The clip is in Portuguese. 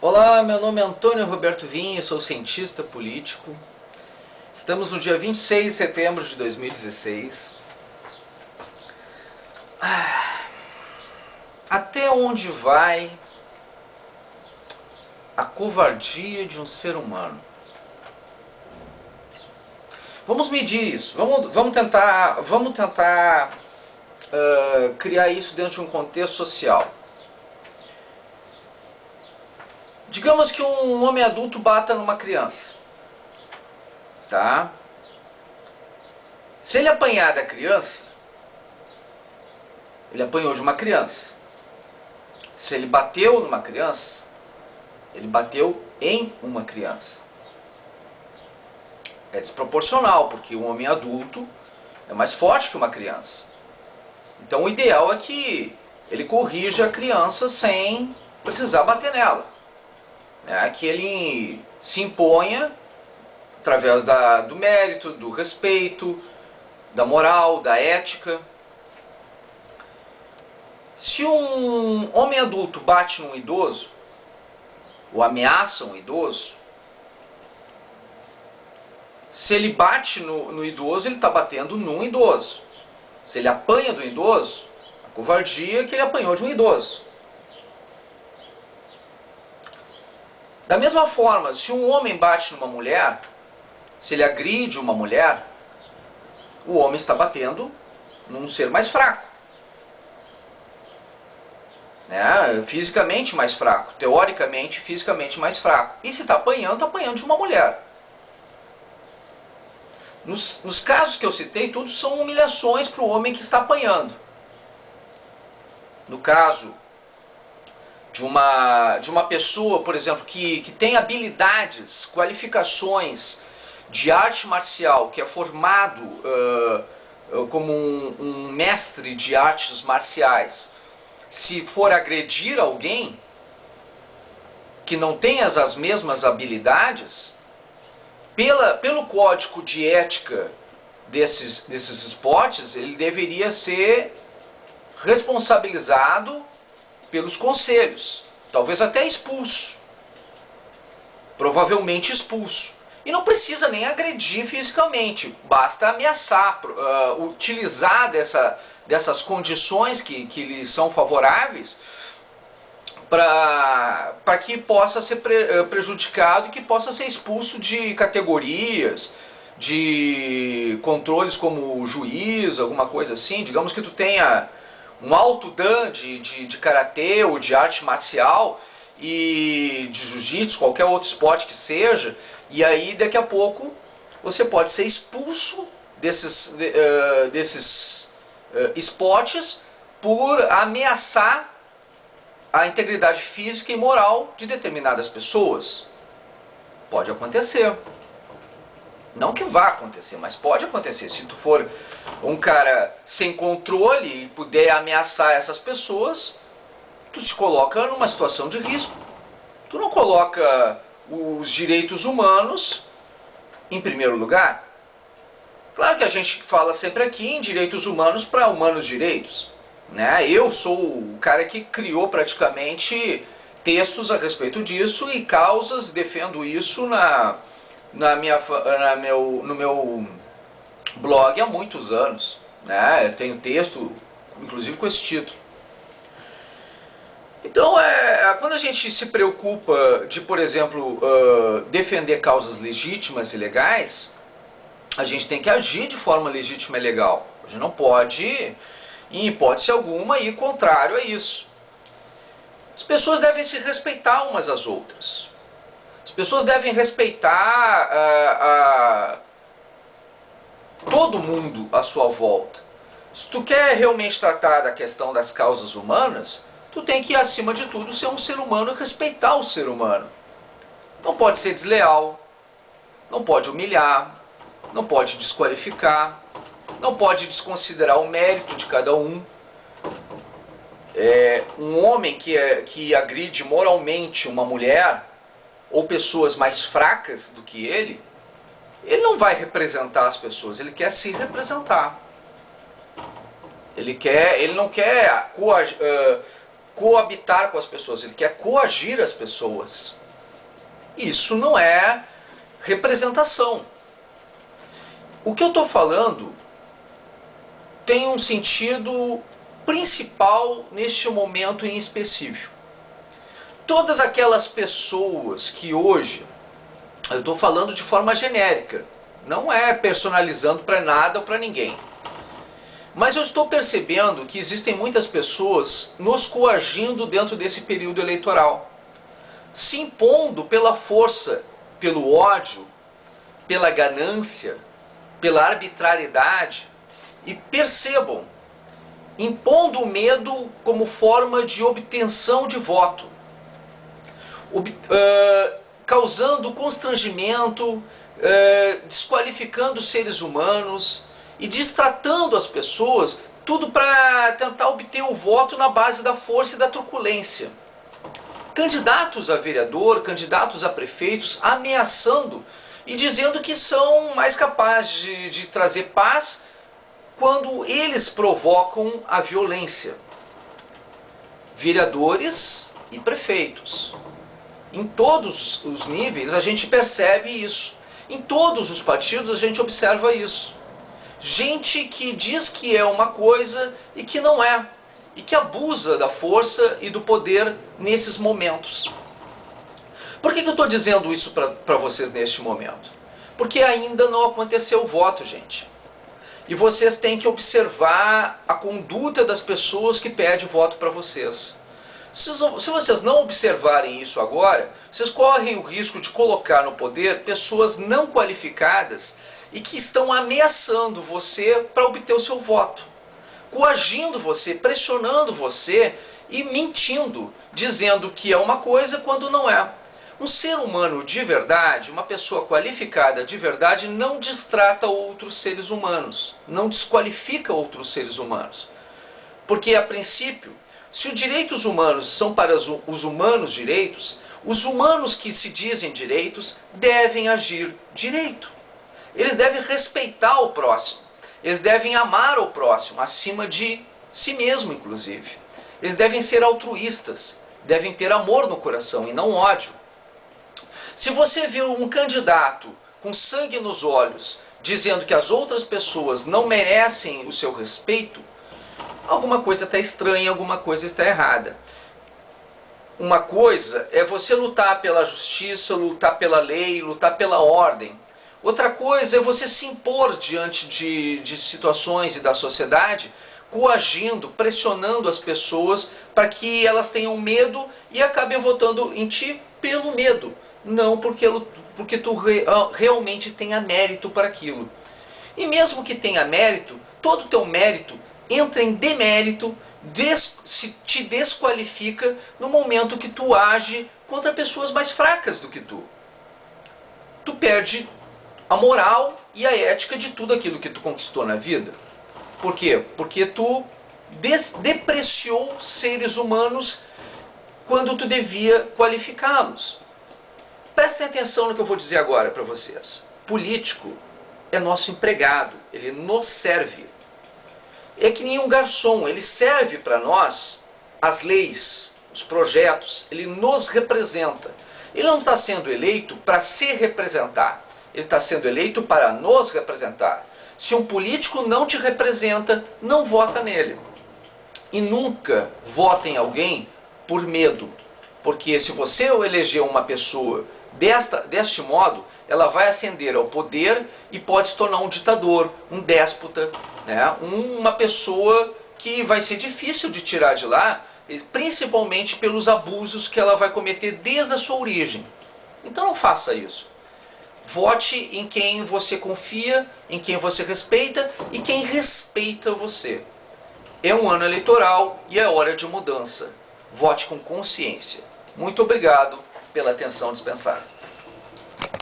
Olá, meu nome é Antônio Roberto Vinha, sou cientista político. Estamos no dia 26 de setembro de 2016. Até onde vai a covardia de um ser humano? Vamos medir isso, vamos tentar criar isso dentro de um contexto social. Digamos que um homem adulto bata numa criança, tá? Se ele apanhar da criança, ele apanhou de uma criança. Se ele bateu numa criança, ele bateu em uma criança. É desproporcional, porque um homem adulto é mais forte que uma criança. Então o ideal é que ele corrija a criança sem precisar bater nela. Que ele se imponha através do mérito, do respeito, da moral, da ética. Se um homem adulto bate num idoso, ou ameaça um idoso, se ele bate no idoso, ele está batendo num idoso. Se ele apanha do idoso, a covardia é que ele apanhou de um idoso. Da mesma forma, se um homem bate numa mulher, se ele agride uma mulher, o homem está batendo num ser mais fraco. Fisicamente mais fraco, teoricamente, fisicamente mais fraco. E se está apanhando de uma mulher. Nos casos que eu citei, tudo são humilhações para o homem que está apanhando. No caso de uma pessoa, por exemplo, que tem habilidades, qualificações de arte marcial, que é formado como um mestre de artes marciais, se for agredir alguém que não tem as mesmas habilidades, pelo código de ética desses esportes, ele deveria ser responsabilizado pelos conselhos, talvez até expulso, provavelmente expulso. E não precisa nem agredir fisicamente, basta ameaçar, utilizar dessas condições que lhe são favoráveis para que possa ser prejudicado e que possa ser expulso de categorias, de controles como juiz, alguma coisa assim. Digamos que tu tenha um alto dan de karatê ou de arte marcial e de jiu-jitsu, qualquer outro esporte que seja, e aí daqui a pouco você pode ser expulso desses esportes por ameaçar a integridade física e moral de determinadas pessoas. Pode acontecer. Não que vá acontecer, mas pode acontecer. Se tu for um cara sem controle e puder ameaçar essas pessoas, tu se coloca numa situação de risco. Tu não coloca os direitos humanos em primeiro lugar. Claro que a gente fala sempre aqui em direitos humanos para humanos direitos. Eu sou o cara que criou praticamente textos a respeito disso e causas, defendo isso no meu blog há muitos anos. Eu tenho texto, inclusive com esse título. Então, quando a gente se preocupa de, por exemplo, defender causas legítimas e legais, a gente tem que agir de forma legítima e legal. A gente não pode, em hipótese alguma, ir contrário a isso. As pessoas devem se respeitar umas às outras. As pessoas devem respeitar todo mundo à sua volta. Se tu quer realmente tratar da questão das causas humanas, tu tem que, acima de tudo, ser um ser humano e respeitar o ser humano. Não pode ser desleal, não pode humilhar, não pode desqualificar, não pode desconsiderar o mérito de cada um. Um homem que agride moralmente uma mulher ou pessoas mais fracas do que ele não vai representar as pessoas, ele quer se representar. Ele não quer coabitar com as pessoas, ele quer coagir as pessoas. Isso não é representação. O que eu estou falando tem um sentido principal neste momento em específico. Todas aquelas pessoas que hoje, eu estou falando de forma genérica, não é personalizando para nada ou para ninguém. Mas eu estou percebendo que existem muitas pessoas nos coagindo dentro desse período eleitoral, se impondo pela força, pelo ódio, pela ganância, pela arbitrariedade. E percebam, impondo o medo como forma de obtenção de voto, causando constrangimento, desqualificando os seres humanos e destratando as pessoas, tudo para tentar obter o voto na base da força e da truculência. Candidatos a vereador, candidatos a prefeitos, ameaçando e dizendo que são mais capazes de trazer paz quando eles provocam a violência. Vereadores e prefeitos. Em todos os níveis a gente percebe isso. Em todos os partidos a gente observa isso. Gente que diz que é uma coisa e que não é. E que abusa da força e do poder nesses momentos. Por que eu estou dizendo isso para vocês neste momento? Porque ainda não aconteceu o voto, gente. E vocês têm que observar a conduta das pessoas que pedem voto para vocês. Se vocês não observarem isso agora, vocês correm o risco de colocar no poder pessoas não qualificadas e que estão ameaçando você para obter o seu voto, coagindo você, pressionando você e mentindo, dizendo que é uma coisa quando não é. Um ser humano de verdade, uma pessoa qualificada de verdade, não destrata outros seres humanos, não desqualifica outros seres humanos. Porque, a princípio, se os direitos humanos são para os humanos direitos, os humanos que se dizem direitos devem agir direito. Eles devem respeitar o próximo. Eles devem amar o próximo, acima de si mesmo, inclusive. Eles devem ser altruístas, devem ter amor no coração e não ódio. Se você vê um candidato com sangue nos olhos, dizendo que as outras pessoas não merecem o seu respeito, alguma coisa está estranha, alguma coisa está errada. Uma coisa é você lutar pela justiça, lutar pela lei, lutar pela ordem. Outra coisa é você se impor diante de situações e da sociedade, coagindo, pressionando as pessoas para que elas tenham medo e acabem votando em ti pelo medo. Não porque tu realmente tenha mérito para aquilo. E mesmo que tenha mérito, todo o teu mérito entra em demérito, te desqualifica no momento que tu age contra pessoas mais fracas do que tu. Tu perde a moral e a ética de tudo aquilo que tu conquistou na vida. Por quê? Porque tu depreciou seres humanos quando tu devia qualificá-los. Prestem atenção no que eu vou dizer agora para vocês. Político é nosso empregado, ele nos serve. É que nem um garçom, ele serve para nós as leis, os projetos, ele nos representa. Ele não está sendo eleito para se representar, ele está sendo eleito para nos representar. Se um político não te representa, não vota nele. E nunca vota em alguém por medo, porque se você eleger uma pessoa deste modo, ela vai ascender ao poder e pode se tornar um ditador, um déspota, né? Uma pessoa que vai ser difícil de tirar de lá, principalmente pelos abusos que ela vai cometer desde a sua origem. Então não faça isso. Vote em quem você confia, em quem você respeita e quem respeita você. É um ano eleitoral e é hora de mudança. Vote com consciência. Muito obrigado pela atenção dispensada.